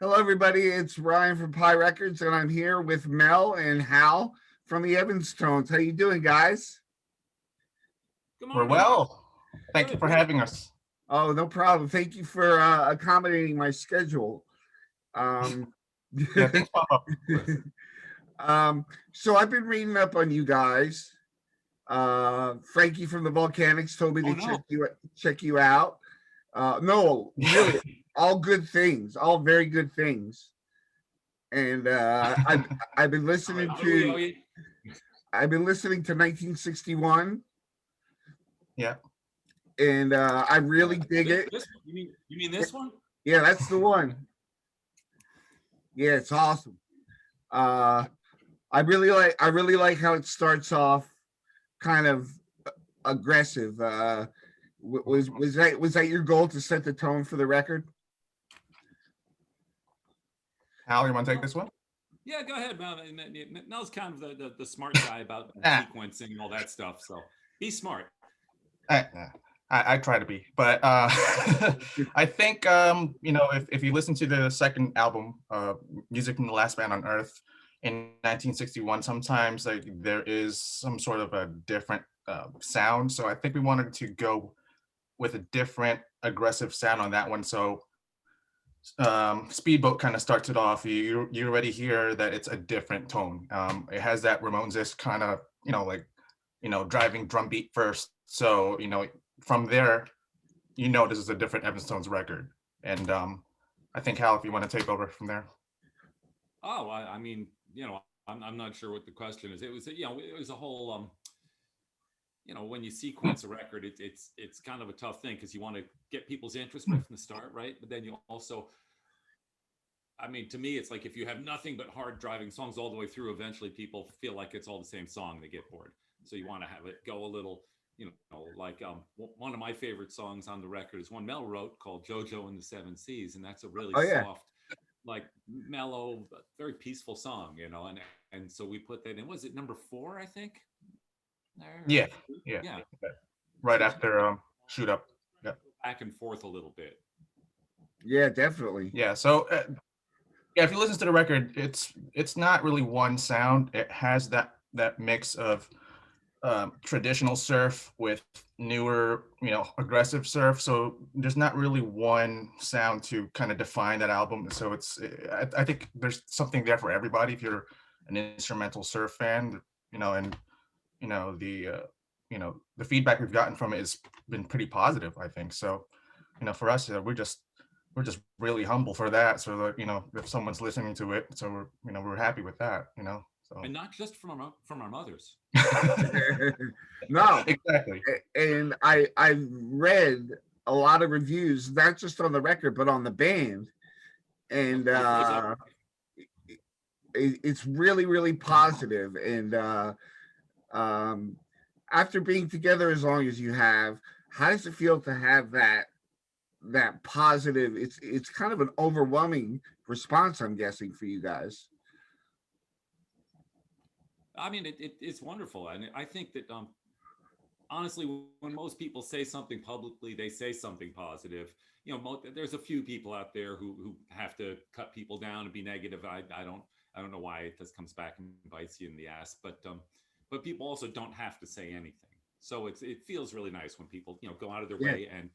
Hello, everybody. It's Ryan from Pi Records, and I'm here with Mel and Hal from the Evanstones. How you doing, guys? Good We're morning. well. Thank you Good. for having us. Oh, no problem. Thank you for accommodating my schedule. Um, Yeah, things pop up. so I've been reading up on you guys. Frankie from the Volcanics told me Oh to no. check you out. No, really, all good things, all very good things. And I've been listening How do we to owe you? I've been listening to 1961, Yeah. and I really dig This, it. this one? You mean this one? Yeah, that's the one. Yeah, it's awesome. Uh, I really like how it starts off kind of aggressive. Was that your goal to set the tone for the record? Hal, you want to take Oh, this one? yeah, go ahead, Mel. Mel's kind of the smart guy about Ah, sequencing and all that stuff. So he's smart. I, I try to be, but I think if you listen to the second album, Music from the Last Band on Earth, in 1961, sometimes like there is some sort of a different sound. So I think we wanted to go with a different aggressive sound on that one. So Speedboat kind of starts it off. You already hear that it's a different tone. It has that Ramones kind of driving drum beat first. So from there this is a different Evanstones record. And I think Hal, if you want to take over from there. Oh, I mean, I'm not sure what the question is. It was a whole when you sequence a record, it's kind of a tough thing because you want to get people's interest right from the start, right? But then you also, I mean, to me, it's like if you have nothing but hard driving songs all the way through, eventually people feel like it's all the same song. They get bored. So you want to have it go a little, like one of my favorite songs on the record is one Mel wrote called Jojo and the Seven Seas. And that's a really Oh yeah, soft, like mellow, very peaceful song, and so we put that in. Was it number four, I think? Yeah, Or yeah, yeah. right So just after Shoot Up. Yeah, back and forth a little bit. yeah, definitely. yeah. So yeah, if you listen to the record, it's not really one sound. It has that mix of traditional surf with newer, aggressive surf. So there's not really one sound to kind of define that album. So I think there's something there for everybody. If you're an instrumental surf fan, and the feedback we've gotten from it has been pretty positive, I think. So, for us, we're just really humble for that. So that, if someone's listening to it, so we're happy with that. So And not just from our mothers. No, exactly. and I've read a lot of reviews, not just on the record but on the band, and Before that, it's really positive. And um, after being together as long as you have, how does it feel to have that positive? It's kind of an overwhelming response, I'm guessing, for you guys. I mean, it's wonderful, and I think that honestly, when most people say something publicly, they say something positive. There's a few people out there who have to cut people down and be negative. I don't know why it just comes back and bites you in the ass, but people also don't have to say anything. So it feels really nice when people go out of their Yeah, way and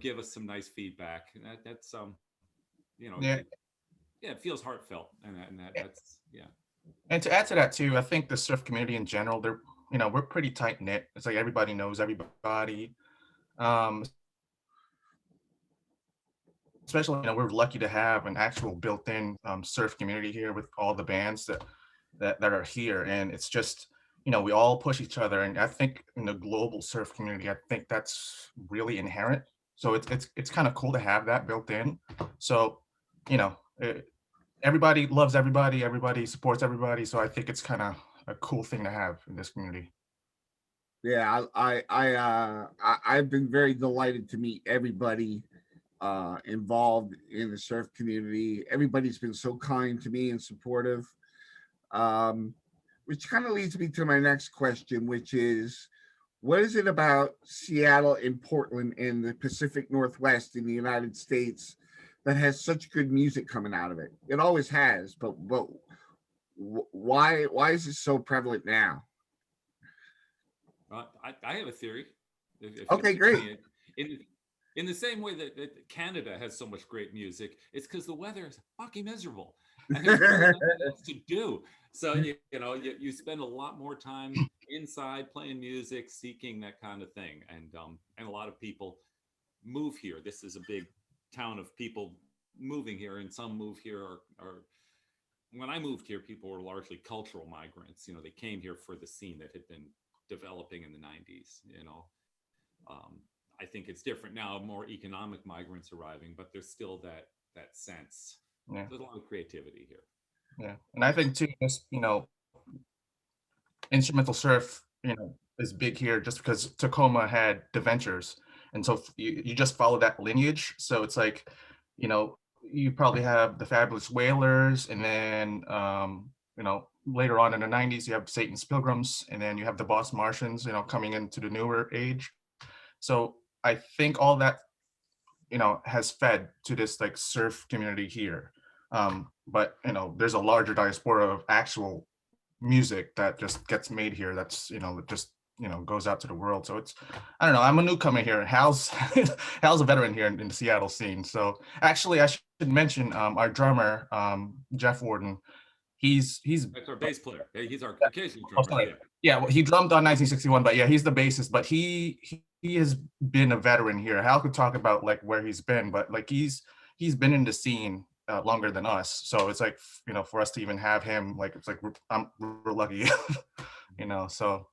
give us some nice feedback. And that's you know Yeah. it, yeah, it feels heartfelt, that's yeah. And to add to that too, I think the surf community in general, we're pretty tight knit. It's like everybody knows everybody. Especially, we're lucky to have an actual built-in surf community here with all the bands that are here, and it's just, we all push each other. And I think in the global surf community, I think that's really inherent. So it's kind of cool to have that built in. So, you know, it, everybody loves everybody, everybody supports everybody. So I think it's kind of a cool thing to have in this community. yeah. I've been very delighted to meet everybody involved in the surf community. Everybody's been so kind to me and supportive. Um, which kind of leads me to my next question, which is, what is it about Seattle and Portland in the Pacific Northwest in the United States that has such good music coming out of it. It always has, but why is it so prevalent now? I have a theory. If you'll Okay, let great. me in in the same way that Canada has so much great music, it's because the weather is fucking miserable and there's really nothing else to do. So you spend a lot more time inside playing music, seeking that kind of thing, and a lot of people move here. This is a big town of people moving here, and some move here are when I moved here, people were largely cultural migrants. They came here for the scene that had been developing in the 90s. Um, I think it's different now, more economic migrants arriving, but there's still that sense. Yeah, There's a lot of creativity here. yeah, and I think too, just instrumental surf, is big here just because Tacoma had the Ventures, and so you just follow that lineage. So it's like, you probably have the Fabulous Whalers, and then later on in the '90s you have Satan's Pilgrims, and then you have the Boss Martians, coming into the newer age. So I think all that has fed to this like surf community here. But there's a larger diaspora of actual music that just gets made here. That's just goes out to the world. So it's, I don't know. I'm a newcomer here. Hal's Hal's a veteran here in the Seattle scene. So actually, I should mention our drummer, Jeff Warden. He's That's our bass player. He's our occasional Oh, drummer. sorry. Yeah. Yeah, well, he drummed on 1961, but yeah, he's the bassist. But he has been a veteran here. Hal could talk about like where he's been, but like he's been in the scene longer than us. So it's like, for us to even have him, like it's like we're lucky, So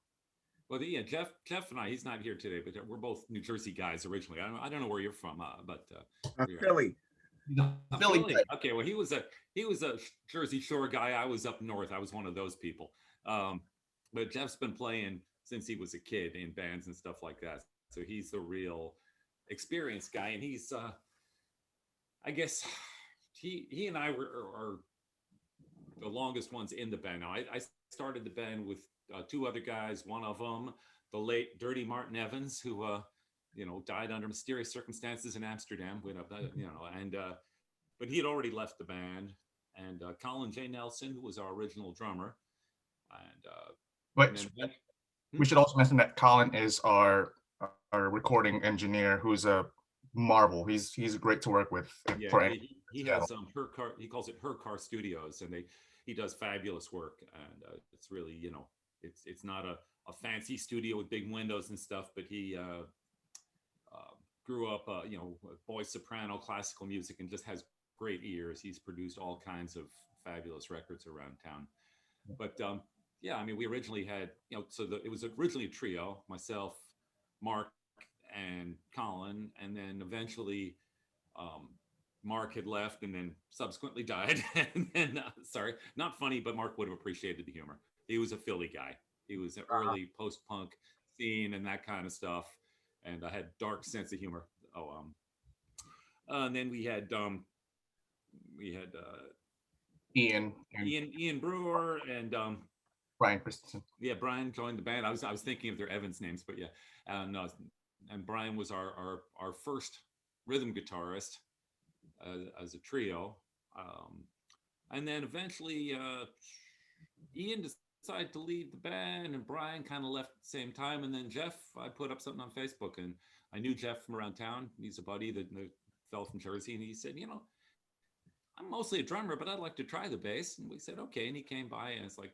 Well, yeah, Jeff and I, he's not here today, but we're both New Jersey guys originally. I don't know where you're from, but Philly. Philly. Philly. Okay, well, he was a Jersey Shore guy. I was up north. I was one of those people. But Jeff's been playing since he was a kid in bands and stuff like that. So he's the real experienced guy, and he's I guess he and I are the longest ones in the band. Now I started the band with two other guys. One of them, the late Dirty Martin Evans, who died under mysterious circumstances in Amsterdam. But he had already left the band. And Colin J. Nelson, who was our original drummer, and But and then, we should also mention that Colin is our recording engineer, who's a marvel. He's great to work with. Yeah, he has her car. He calls it Her Car Studios, and he does fabulous work. And it's really it's not a fancy studio with big windows and stuff, but he grew up voice soprano, classical music, and just has great ears. He's produced all kinds of fabulous records around town. But yeah, I mean, we originally had it was originally a trio: myself, Mark, and Colin, and then eventually Mark had left and then subsequently died. And then, sorry, not funny, but Mark would have appreciated the humor. He was a Philly guy. He was an early post-punk scene and that kind of stuff, and I had dark sense of humor. And then we had Ian Brewer and Brian Christensen. Yeah, Brian joined the band. I was thinking of their Evans names, but yeah, and Brian was our first rhythm guitarist as a trio, and then eventually Ian decided to leave the band, and Brian kind of left at the same time, and then Jeff, I put up something on Facebook, and I knew Jeff from around town. He's a buddy that fell from Jersey, and he said, I'm mostly a drummer, but I'd like to try the bass. And we said, okay, and he came by, and it's like,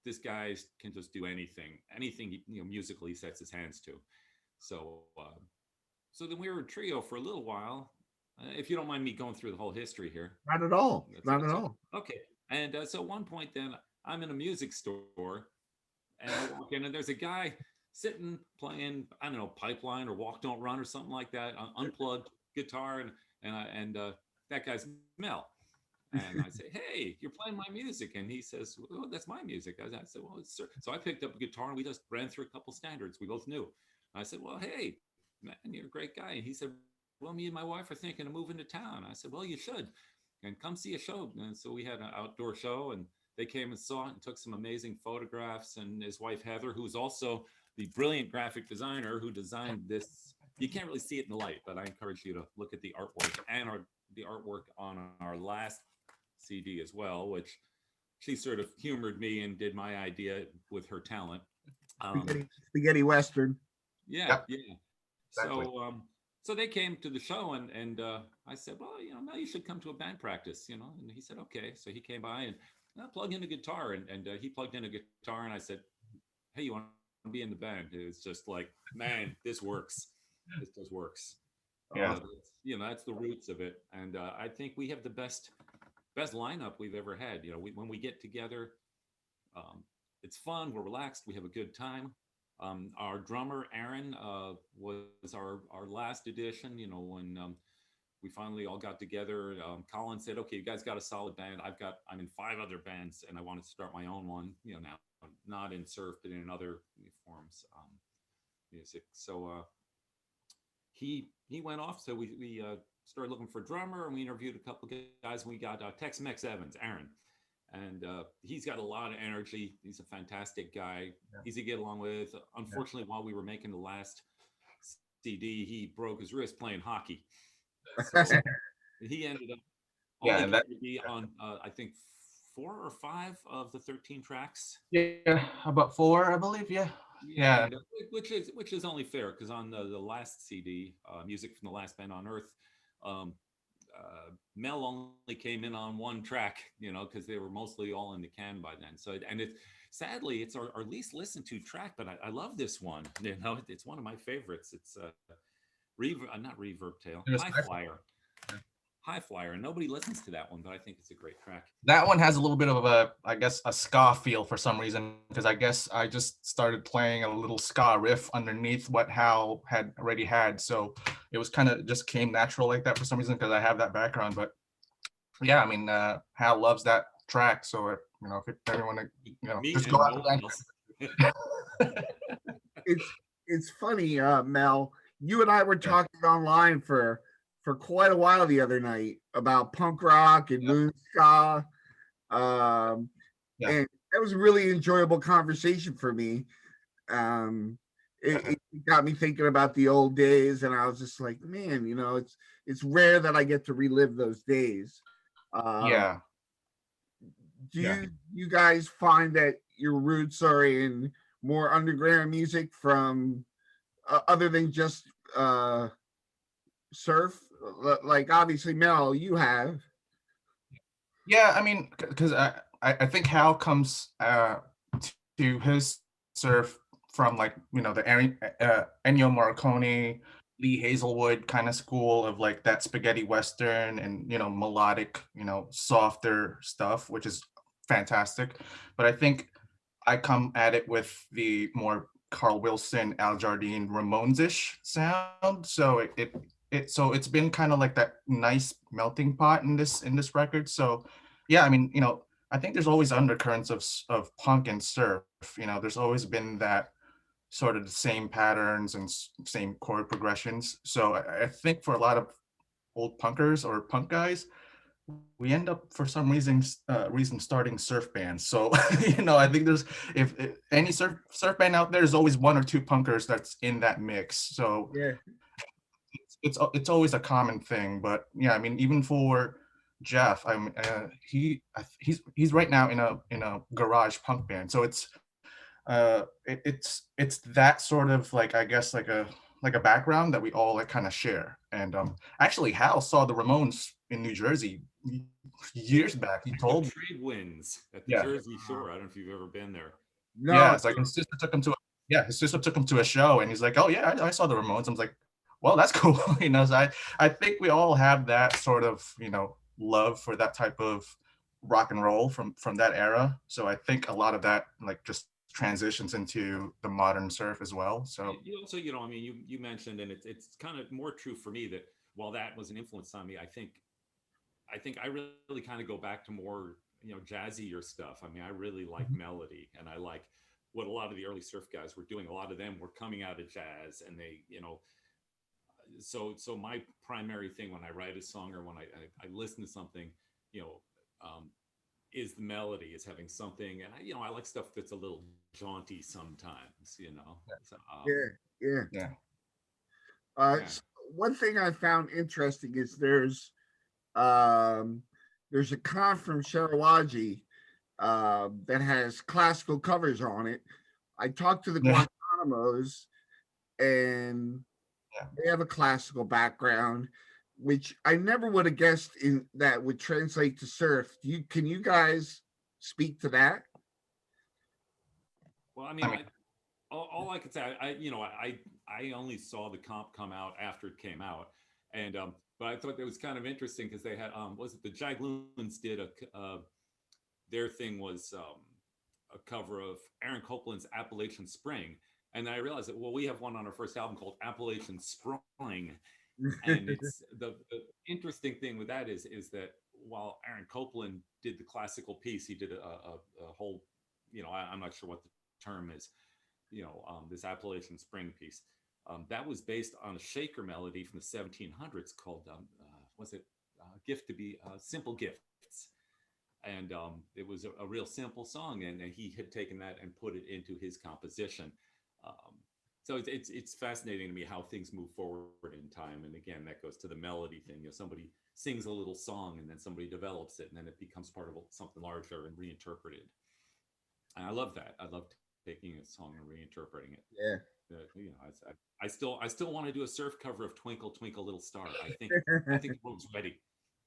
this guy can just do anything he, musically sets his hands to. So then we were a trio for a little while. If you don't mind me going through the whole history here. Not at all. Not at all. Okay. And so at one point then I'm in a music store and I walk in and there's a guy sitting playing, I don't know, Pipeline or Walk Don't Run or something like that, unplugged guitar. And that guy's Mel. And I say, hey, you're playing my music. And he says, oh, that's my music. I said, well, it's, so I picked up a guitar and we just ran through a couple standards we both knew. I said, well, hey, man, you're a great guy. And he said, well, me and my wife are thinking of moving to town. I said, well, you should. And come see a show. And so we had an outdoor show and they came and saw it and took some amazing photographs. And his wife, Heather, who's also the brilliant graphic designer who designed this. You can't really see it in the light, but I encourage you to look at the artwork and our the artwork on our last CD as well, which she sort of humored me and did my idea with her talent. Um, Spaghetti Western. yeah, Yep, yeah. exactly. So they came to the show, and I said, well, Mel, you should come to a band practice, And he said, okay. So he came by and plug in a guitar, and he plugged in a guitar, and I said, hey, you want to be in the band? It was just like, man, this works. This just works. Yeah. That's the roots of it, and I think we have the best lineup we've ever had. When we get together, um, it's fun. We're relaxed. We have a good time. Our drummer Aaron was our last addition. When we finally all got together, Colin said, "Okay, you guys got a solid band. I'm in 5 other bands, and I wanted to start my own one. Now not in surf, but in other forms music." So he went off. So we started looking for a drummer, and we interviewed a couple of guys. And we got Tex-Mex Evans, Aaron, and he's got a lot of energy. He's a fantastic guy. Yeah. Easy to get along with. Unfortunately, while we were making the last CD, he broke his wrist playing hockey. So he ended up Yeah, only and going that to be on I think 4 or 5 of the 13 tracks. yeah, about 4, I believe. Yeah, Yeah, yeah, and which is only fair because on the last CD, music from the last band on Earth, um, Mel only came in on one track, because they were mostly all in the can by then. So and it sadly it's our least listened to track, but I love this one. It's one of my favorites. It's not Reverb Tail, it was High Flyer. High Flyer, and nobody listens to that one, but I think it's a great track. that one has a little bit of I guess, a ska feel for some reason, because I guess I just started playing a little ska riff underneath what Hal had already had. So it was kind of just came natural like that for some reason, because I have that background. But yeah, I mean, Hal loves that track. So, if everyone, Me just go and out no the one band. else. It's funny, Mel. You and I were Yeah. talking online for quite a while the other night about punk rock and moon ska. Yeah. And that was a really enjoyable conversation for me. Um, it got me thinking about the old days, and I was just like, man, it's rare that I get to relive those days. Um, Yeah. do Yeah. you guys find that your roots are in more underground music from other than just surf? Like obviously, Mel, you have. Yeah, I mean, because I think Hal comes to his surf from, like, the Ennio Morricone, Lee Hazelwood kind of school of, like, that spaghetti western and, melodic, softer stuff, which is fantastic. But I think I come at it with the more Carl Wilson, Al Jardine, Ramones-ish sound. So so it's been kind of like that nice melting pot in this record. So yeah, I mean, I think there's always undercurrents of punk and surf. There's always been that sort of the same patterns and same chord progressions. So I think for a lot of old punkers or punk guys, we end up for some reason starting surf bands. So I think there's, if any surf band out there, there's always 1 or 2 punkers that's in that mix. So Yeah. it's always a common thing. But yeah, I mean, even for Jeff, he's right now in a garage punk band. So it's that sort of, like, I guess, like a background that we all, like, kind of share. And actually, Hal saw the Ramones in New Jersey years back. He told me. Trade winds at the Yeah. Jersey Shore. I don't know if you've ever been there. No. Yeah, it's like his sister took him to a show, and he's like, "Oh yeah, I saw the Ramones." I was like, "Well, that's cool." So I think we all have that sort of, love for that type of rock and roll from that era. So I think a lot of that, like, just transitions into the modern surf as well. So You also, I mean, you mentioned, and it's kind of more true for me, that while that was an influence on me, I think I really kind of go back to more, jazzier stuff. I mean, I really like melody, and I like what a lot of the early surf guys were doing. A lot of them were coming out of jazz, and they, so my primary thing when I write a song or when I listen to something, you know, um, is the melody, is having something, and I like stuff that's a little jaunty sometimes. So, Yeah. Yeah. yeah, Uh, yeah. s- One thing I found interesting is there's Um, there's a con from Sharawaji that has classical covers on it. I talked to the Yeah. Guantanamos, and Yeah. they have a classical background, which I never would have guessed in that would translate to surf. Can you guys speak to that? Well, I I mean, mean, all I could say, I only saw the comp come out after it came out, and but I thought that was kind of interesting because they had was it the Jagloons did their thing was a cover of Aaron Copeland's Appalachian Spring, and then I realized that well we have one on our first album called Appalachian Spring, and it's the interesting thing with that is that while Aaron Copeland did the classical piece, he did a whole, I'm not sure what the term is, this Appalachian Spring piece. That was based on a shaker melody from the 1700s called, was it Gift to Be Simple Gifts? And it was a real simple song, and he had taken that and put it into his composition. So it's fascinating to me how things move forward in time. And again, that goes to the melody thing. Somebody sings a little song, and then somebody develops it, and then it becomes part of something larger and reinterpreted. And I love that. I love taking a song and reinterpreting it. Yeah. I still want to do a surf cover of Twinkle Twinkle Little Star. I think the world's ready.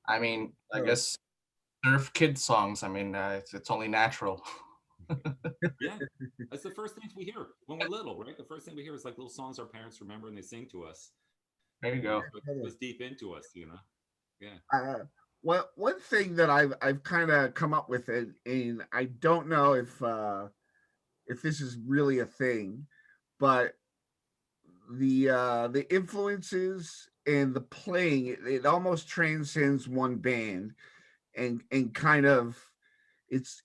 I mean, I guess surf kid songs. I mean, it's only natural. Yeah, that's the first things we hear when we're little, right? The first thing we hear is like little songs our parents remember and they sing to us. There you go. It was deep into us, Yeah. Well, one thing that I've kind of come up with, and I don't know if this is really a thing, but the influences and the playing, it almost transcends one band, and kind of it's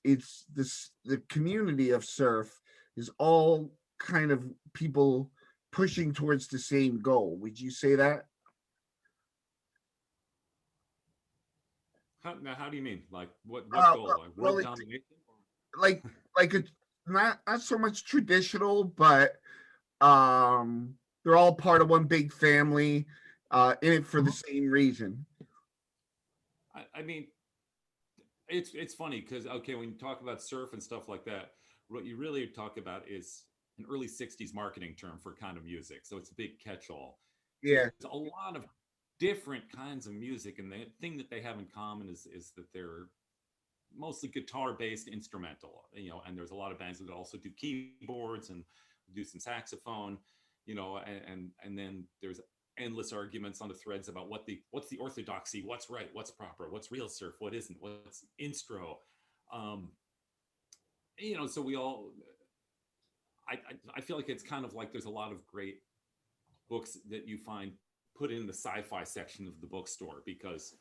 this the community of surf is all kind of people pushing towards the same goal. Would you say that? How do you mean? Like what goal? Well, Like well, world it's domination? like it's not so much traditional, but um they're all part of one big family, in it for the same reason. I mean, it's funny because okay, when you talk about surf and stuff like that, what you really talk about is an early 60s marketing term for kind of music. So it's a big catch-all. So Yeah, there's a lot of different kinds of music, and the thing that they have in common is that they're mostly guitar based instrumental, and there's a lot of bands that also do keyboards and do some saxophone, and then there's endless arguments on the threads about what's the orthodoxy, what's right, what's proper, what's real surf, what isn't, what's instro. um so we all I feel like it's kind of like there's a lot of great books that you find put in the sci-fi section of the bookstore because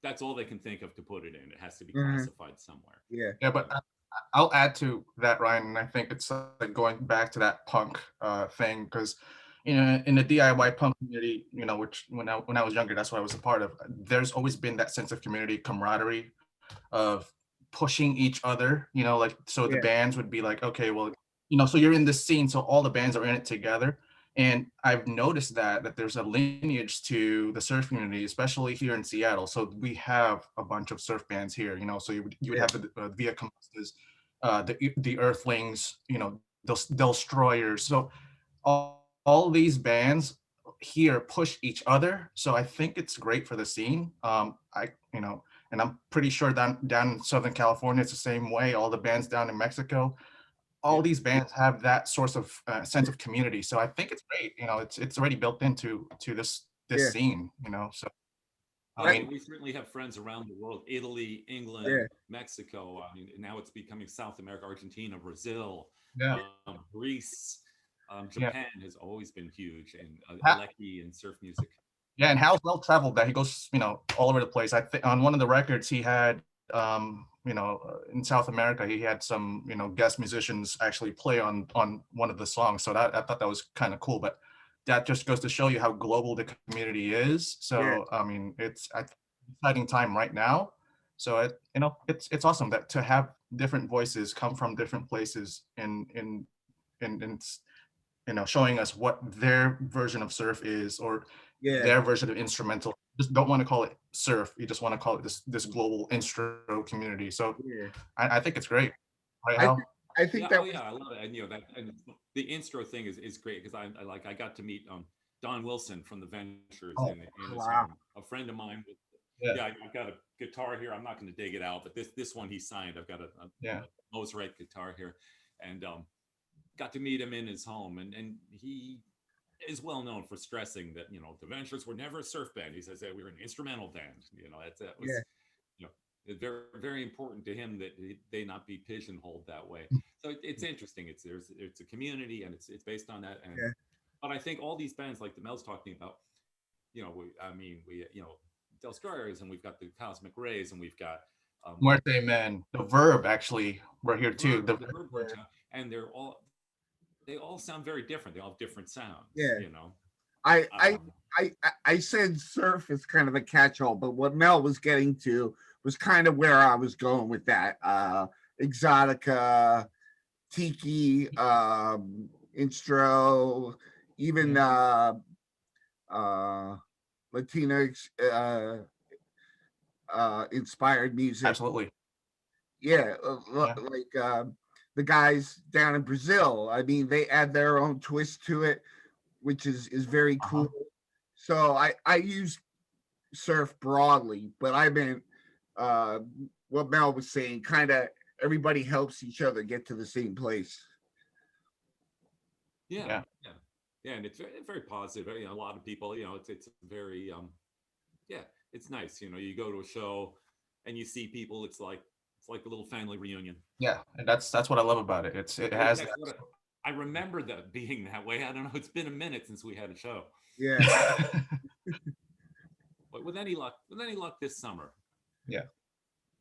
that's all they can think of to put it in. It has to be mhm, classified somewhere. yeah, Yeah, but I'll add to that, Ryan. And I think it's like going back to that punk thing because, in the DIY punk community, which when I was younger, that's what I was a part of. There's always been that sense of community, camaraderie, of pushing each other. Like so the yeah, bands would be like, okay, well, so you're in this scene, so all the bands are in it together. And I've noticed that there's a lineage to the surf community, especially here in Seattle. So we have a bunch of surf bands here, so you would yeah, have the Via Combustas, the Earthlings, those Destroyers. So all these bands here push each other. So I think it's great for the scene. And I'm pretty sure down in Southern California, it's the same way. All the bands down in Mexico, all Yeah. these bands have that source of sense of community. So I think it's great. It's already built into this yeah, scene. So I That- mean, We certainly have friends around the world: Italy, England, yeah, Mexico. I mean, now it's becoming South America, Argentina, Brazil, yeah, Greece. yeah, Japan has always been huge, and Ha- Aleki and surf music. yeah. And Hal's well traveled. That he goes, all over the place. I think on one of the records he had, in South America, he had some, guest musicians actually play on one of the songs. So that I thought that was kind of cool. But that just goes to show you how global the community is. yeah, So I mean, it's an exciting time right now. So it's awesome that to have different voices come from different places in showing us what their version of surf is or yeah. their version of instrumental just don't want to call it surf. You just want to call it this global instro community. So Yeah. I think it's great, right, I think Hal? I think Yeah, that oh was yeah, I love it. And that and the intro thing is great because I got to meet Don Wilson from the Ventures Oh, in his wow. home. A friend of mine. yeah, Yeah, I've got a guitar here. I'm not going to dig it out, but this one he signed. I've got yeah. a Mosrite guitar here, and got to meet him in his home, and he is well known for stressing that the Ventures were never a surf band. He says that we were an instrumental band. That was Yeah. very very important to him that they not be pigeonholed that way. So it's interesting. It's a community and it's based on that. And Yeah. but I think all these bands like the Mel's talking about, we Del Stroyers, and we've got the Cosmic Rays, and we've got Muerte Man, the Verb actually, we're here too. The Verb and they all sound very different. They all have different sounds. Yeah. I I Um, I said surf is kind of a catch-all, but what Mel was getting to was kind of where I was going with that. Exotica, Tiki, Instro, even uh Latino inspired music. Absolutely. Yeah, Yeah. like the guys down in Brazil. I mean, they add their own twist to it, which is very Uh-huh. cool. So I use surf broadly, but I meant uh, what Mel was saying. Kind of everybody helps each other get to the same place. yeah, Yeah. yeah, yeah, and it's very positive. A lot of people, it's very yeah, it's nice. You go to a show and you see people. It's like a little family reunion. Yeah. And that's what I love about it. It has That's what I remember that being that way. I don't know. It's been a minute since we had a show, Yeah. that. but with any luck this summer. Yeah.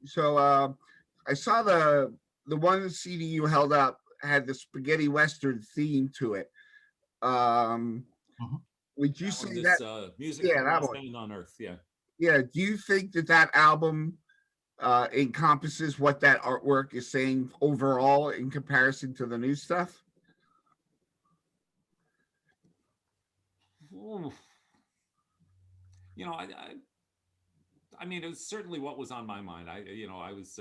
So I saw the one CD you held up had the spaghetti western theme to it. Um, Mhm. would you That one, say that? this music Yeah, for the that best one. band on earth. Yeah. Yeah. Do you think that album encompasses what that artwork is saying overall in comparison to the new stuff? Ooh. I mean, it was certainly what was on my mind. I was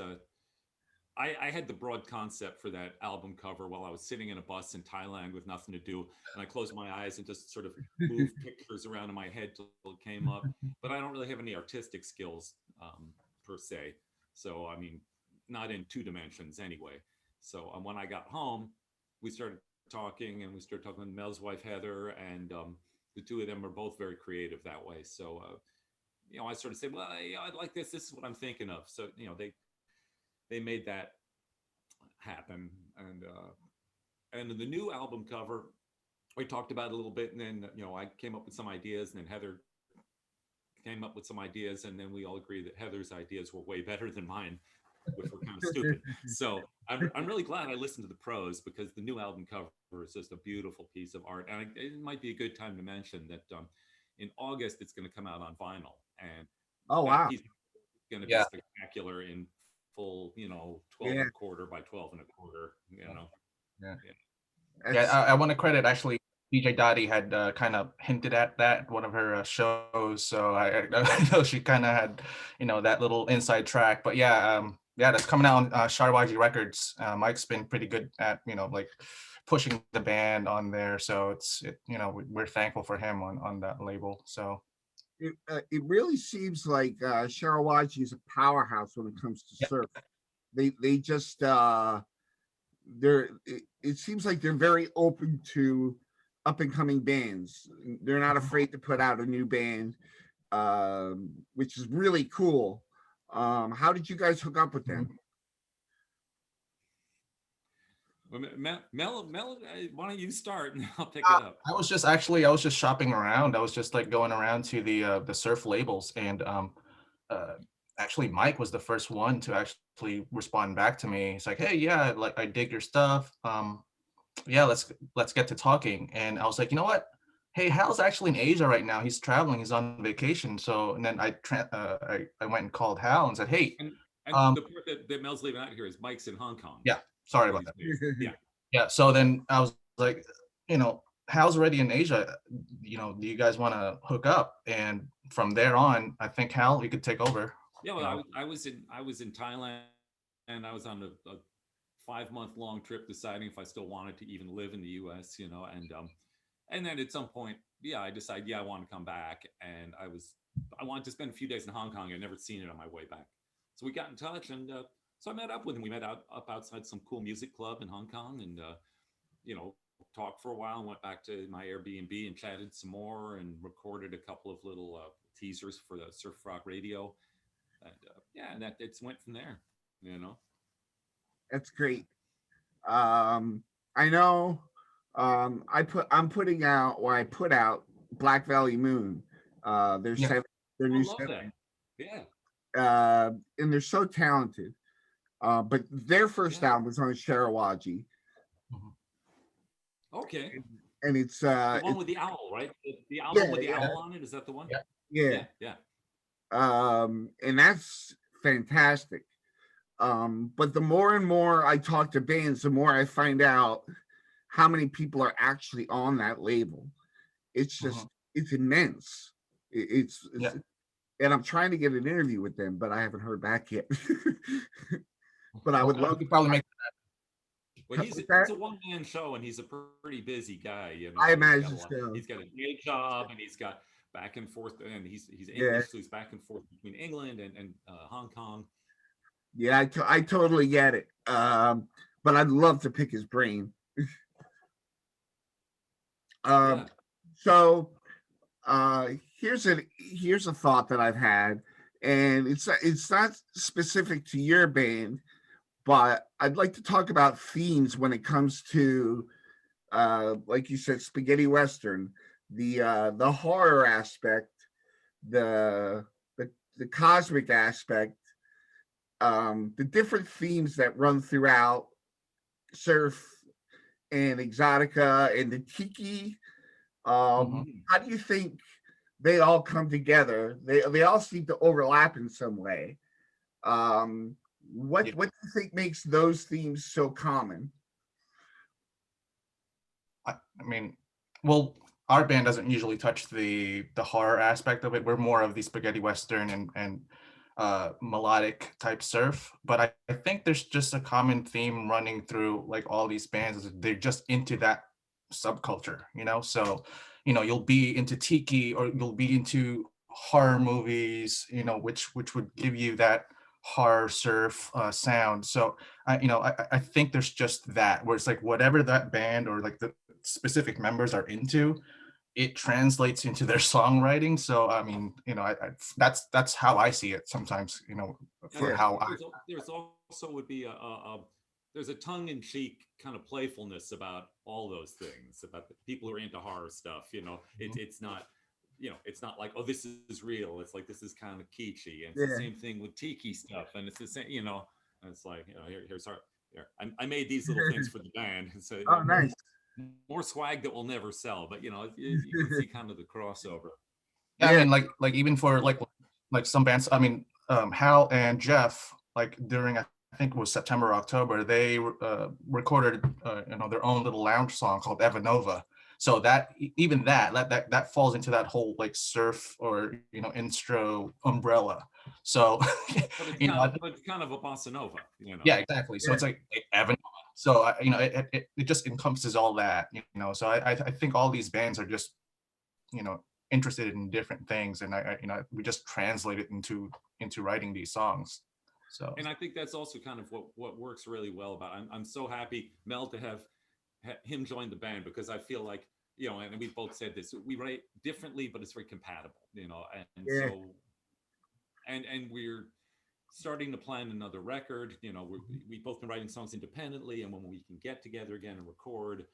I had the broad concept for that album cover while I was sitting in a bus in Thailand with nothing to do, and I closed my eyes and just sort of moved pictures around in my head till it came up. But I don't really have any artistic skills per se, so I mean, not in two dimensions anyway. So when I got home, we started talking, and we started talking with Mel's wife Heather, and the two of them are both very creative that way. So I sort of said, well, I'd like this. This is what I'm thinking of. So they made that happen, and the new album cover we talked about it a little bit, and then I came up with some ideas, and then Heather came up with some ideas, and then we all agreed that Heather's ideas were way better than mine, which were kind of stupid. So I'm really glad I listened to the pros, because the new album cover is just a beautiful piece of art, and it might be a good time to mention that in August it's going to come out on vinyl, and Oh that wow. piece is going to be Yeah. spectacular in full 12 Yeah. and a quarter by 12 and a quarter. Yeah. Yeah. Yeah, That's I want to credit actually. DJ Dottie had kind of hinted at that at one of her shows, so I know she kind of had that little inside track. But yeah, yeah, that's coming out on Sharwaji Records. Mike's been pretty good at like pushing the band on there, so we're thankful for him on that label. So it really seems like Sharawaji is a powerhouse when it comes to yeah, surf. They just it seems like they're very open to up and coming bands. They're not afraid to put out a new band, which is really cool. How did you guys hook up with mhm. them? Well, Mel, why don't you start and I'll pick Uh, it up. I was just shopping around. I was just like going around to the surf labels, and uh, actually Mike was the first one to actually respond back to me. He's like, "Hey, yeah, like I dig your stuff. Yeah, let's get to talking." And I was like, "You know what? Hey, Hal's actually in Asia right now. He's traveling. He's on vacation." So and then I went and called Hal and said, "Hey, And um, the part that Mel's leaving out here is Mike's in Hong Kong. yeah, sorry Where about he's that. based. Yeah. Yeah." So then I was like, you know, Hal's already in Asia. You know, do you guys want to hook up? And from there on, I think Hal, you could take over. Yeah, You well, know, I was in Thailand, and I was on a 5 month long trip deciding if I still wanted to even live in the US, and then at some point, yeah, I decided, yeah, I want to come back, and I wanted to spend a few days in Hong Kong. I'd never seen it on my way back, so we got in touch, and so I met up with him. We met up outside some cool music club in Hong Kong, and talked for a while, and went back to my Airbnb and chatted some more, and recorded a couple of little teasers for the Surf Rock Radio, and yeah, and that it's went from there. You know. That's great. I know. I'm putting out, or I put out Black Valley Moon. Their yeah. their I new love that. seven, Yeah. and they're so talented. But their first Yeah. album was on Sharawaji, Mhm. Okay. and The one with the owl, right? The album with the yeah, owl on it. Is that the one? Yeah. yeah. Yeah. Yeah. And that's fantastic. But the more and more I talk to bands, the more I find out how many people are actually on that label. It's just Mhm. it's immense. Yeah. And I'm trying to get an interview with them, but I haven't heard back yet. But I Well, would we love could probably make. Well, with that. it's a one man show, and he's a pretty busy guy. I He's got a imagine lot. so. He's got a day job, and he's got back and forth, and he's Yeah, English, so he's back and forth between England and Hong Kong. yeah, I totally get it. But I'd love to pick his brain. Um, Yeah. so here's a thought that I've had, and it's not specific to your band, but I'd like to talk about themes when it comes to like you said, spaghetti western, the horror aspect, the the cosmic aspect, the different themes that run throughout surf and exotica and the tiki. Mhm. Mhm. How do you think they all come together? They all seem to overlap in some way. Um, Yeah. what do you think makes those themes so common? I mean, well, our band doesn't usually touch the horror aspect of it. We're more of the spaghetti western and melodic type surf. But I think there's just a common theme running through like all these bands. Is they're just into that subculture, you know. So, you know, you'll be into tiki or you'll be into horror movies, you know, which would give you that horror surf sound. So I think there's just that where it's like whatever that band or like the specific members are into, it translates into their songwriting. So I mean, that's how I see it sometimes, And for Yeah, how I. there's also would be there's a tongue in cheek kind of playfulness about all those things, about the people who are into horror stuff. It's not. It's not like, oh, this is real. It's like, this is kind of kitschy. And it's the yeah. same thing with tiki stuff. And it's the same, and it's like, here's our, here, I made these little things for the band. So Oh, nice. more swag that will never sell, but you can see kind of the crossover. Yeah, I Yeah, mean, like even for like some bands. I mean, Hal and Jeff, like during I think it was September or October, they recorded their own little lounge song called Evanova. So that even that falls into that whole like surf or instro umbrella. So But it's you know, kind I of, but it's kind of a bossa nova. yeah, exactly. So yeah, it's like Evan. So it just encompasses all that. So I think all these bands are just interested in different things, and we just translate it into writing these songs. So And I think that's also kind of what works really well about. I'm so happy, Mel, to have him join the band, because I feel like, and we both said this, we write differently, but it's very compatible, and yeah, so and we're starting to plan another record. We've both been writing songs independently, and when we can get together again and record,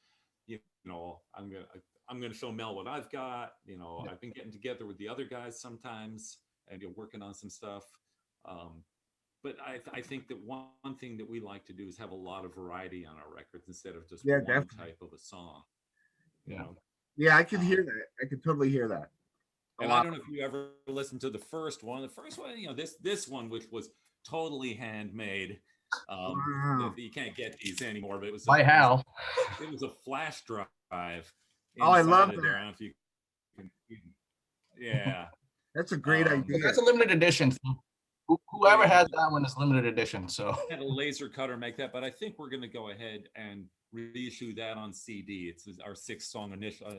I'm gonna show Mel what I've got. yeah. I've been getting together with the other guys sometimes, and working on some stuff. Um, but I think that one thing that we like to do is have a lot of variety on our records instead of just yeah, one definitely. type of a song. You Yeah. know, Yeah, I could hear um, that. I could totally hear that. A and I lot. don't know if you ever listened to the first one. The first one, this one, which was totally handmade. Wow. You can't get these anymore, but By Hal. it was a flash drive, Oh, I love inside of there. that. I don't know if you can. Yeah. That's a great Um, But idea. that's a limited edition. So whoever has that one is limited edition. So had a laser cutter make that, but I think we're going to go ahead and reissue that on CD. It's our 6-song initial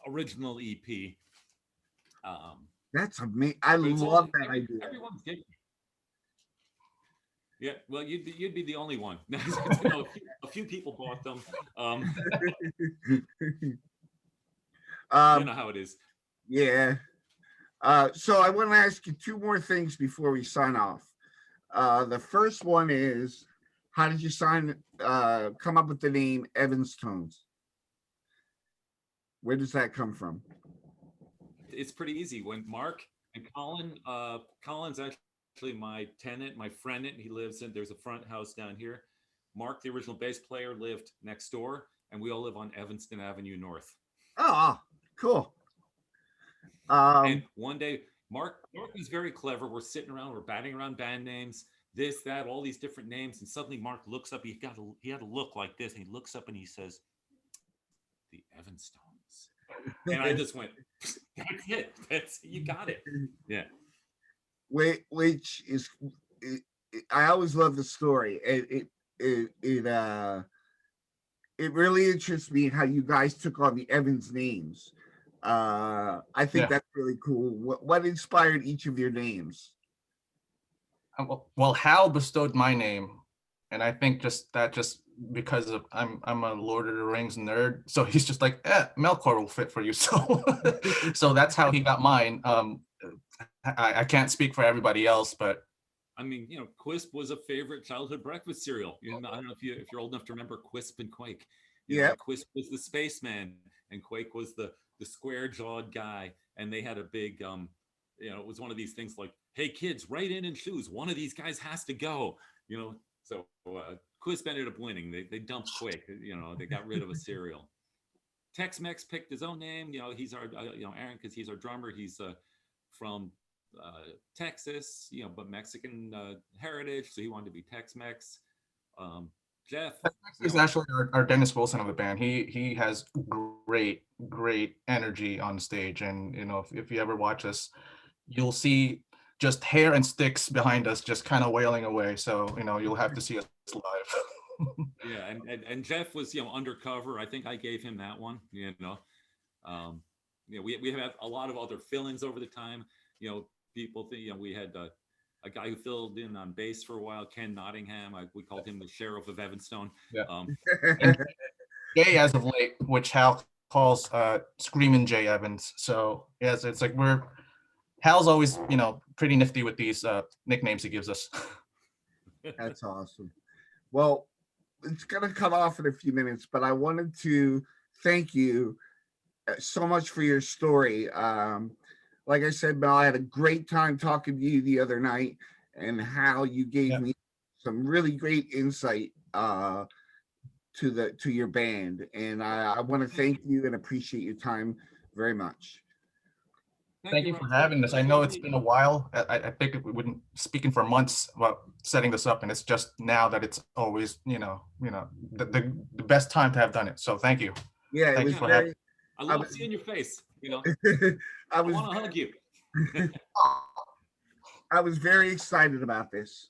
original EP. That's amazing. I But it's love only that idea. everyone's getting. Yeah, well, you'd be the only one. You know, a few people bought them. You know how it is. Yeah. So I want to ask you two more things before we sign off. The first one is, how did you come up with the name Evanstones? Where does that come from? It's pretty easy. When Mark and Colin's actually my tenant, my friend, and he lives in. There's a front house down here. Mark, the original bass player, lived next door, and we all live on Evanston Avenue North. Oh, cool. And one day, Mark was very clever. We're sitting around, we're batting around band names, this, that, all these different names, and suddenly Mark looks up. He had a look like this, and he looks up and he says, "The Evanstones," and I just went, "That's it. You got it." Yeah. Which is, I always love the story. It really interests me how you guys took on the Evans names. I think that's really cool. What inspired each of your names? well, Hal bestowed my name, and I think just because of I'm a Lord of the Rings nerd, so he's just like, Melkor will fit for you. So so that's how he got mine. I can't speak for everybody else, but I mean, you know, Quisp was a favorite childhood breakfast cereal. You know, I don't know if you're old enough to remember Quisp and Quake. You know, Quisp was the spaceman, and Quake was the square-jawed guy. And they had a big, you know, it was one of these things like, "Hey kids, write in and choose. One of these guys has to go." You know, so Quisp ended up winning. They dumped Quake. You know, they got rid of a cereal. Tex-Mex picked his own name. You know, he's our, you know, Aaron, because he's our drummer. He's from Texas, you know, but Mexican heritage, so he wanted to be Tex-Mex. Jeff he's actually our Dennis Wilson of the band. He has great energy on stage, and you know, if you ever watch us, you'll see just hair and sticks behind us just kind of wailing away. So you know, you'll have to see us live. Yeah, and Jeff was, you know, undercover. I think I gave him that one. You know, we have a lot of other fill-ins over the time. You know, people think, you know, we had a guy who filled in on bass for a while, Ken Nottingham. We called him the Sheriff of Evanstone. Yeah. Jay as of late, which Hal calls Screamin' Jay Evans. So yes, it's like Hal's always, you know, pretty nifty with these nicknames he gives us. That's awesome. Well, it's gonna cut off in a few minutes, but I wanted to thank you so much for your story. Like I said, Mel, I had a great time talking to you the other night, and how you gave me some really great insight to your band. And I want to thank you and appreciate your time very much. Thank you for having us. I know it's been a while. I think we've been speaking for months about setting this up, and it's just now that it's always, you know, the best time to have done it. So thank you. Yeah, thank it was very. I love seeing your face. You know, I want to hug you. I was very excited about this.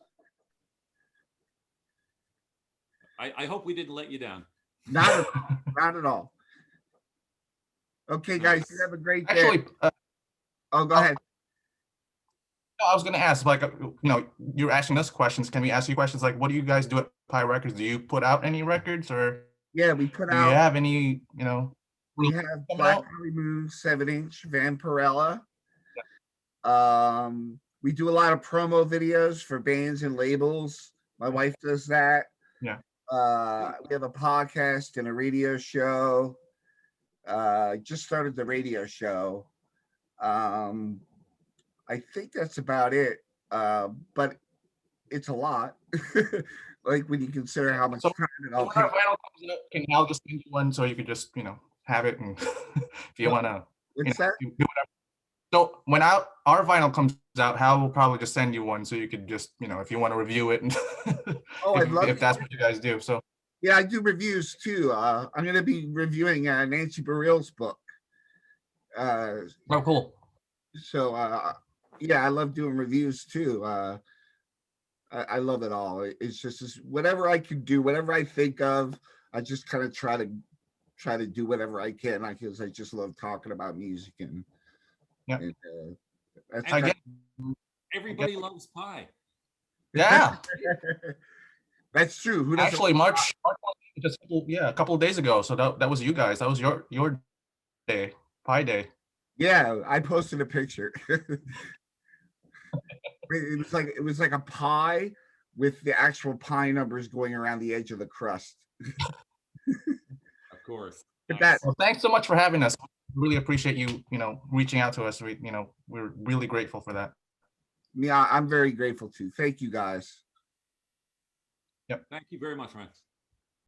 I hope we didn't let you down. Not at all. Okay, guys, you have a great day. Actually, go ahead. I was going to ask, like, you know, you're asking us questions. Can we ask you questions like, what do you guys do at Pi Records? Do you put out any records, or yeah, we put do out. you have any, you know? We have Blackberry Moon 7-inch Vampirella. Yeah. We do a lot of promo videos for bands and labels. My wife does that. Yeah. We have a podcast and a radio show. Just started the radio show. I think that's about it. But it's a lot. Like when you consider how much time it all takes. Can Hal just send you one so you could just, you know, have it, and if you want to, do whatever. So when our vinyl comes out, Hal will probably just send you one so you could just, you know, if you want to review it, and I'd love if that's what you guys do. So Yeah, I do reviews too. I'm going to be reviewing Nancy Bareilles' book. Oh, cool. So yeah, I love doing reviews too. I love it all. It's just whatever I can do, whatever I think of, I just kind of try to do whatever I can. Because I just love talking about music Yeah. and that's And I get. everybody loves pie. Yeah. that's true. Who doesn't? Actually, March just a couple of days ago. So that was you guys. That was your day, Pie Day. Yeah, I posted a picture. It was like a pie with the actual pie numbers going around the edge of the crust. Of course. But Nice. Well, thanks so much for having us. Really appreciate you, reaching out to us. We're really grateful for that. Yeah, I'm very grateful too. Thank you guys. Thank you very much, Ryan.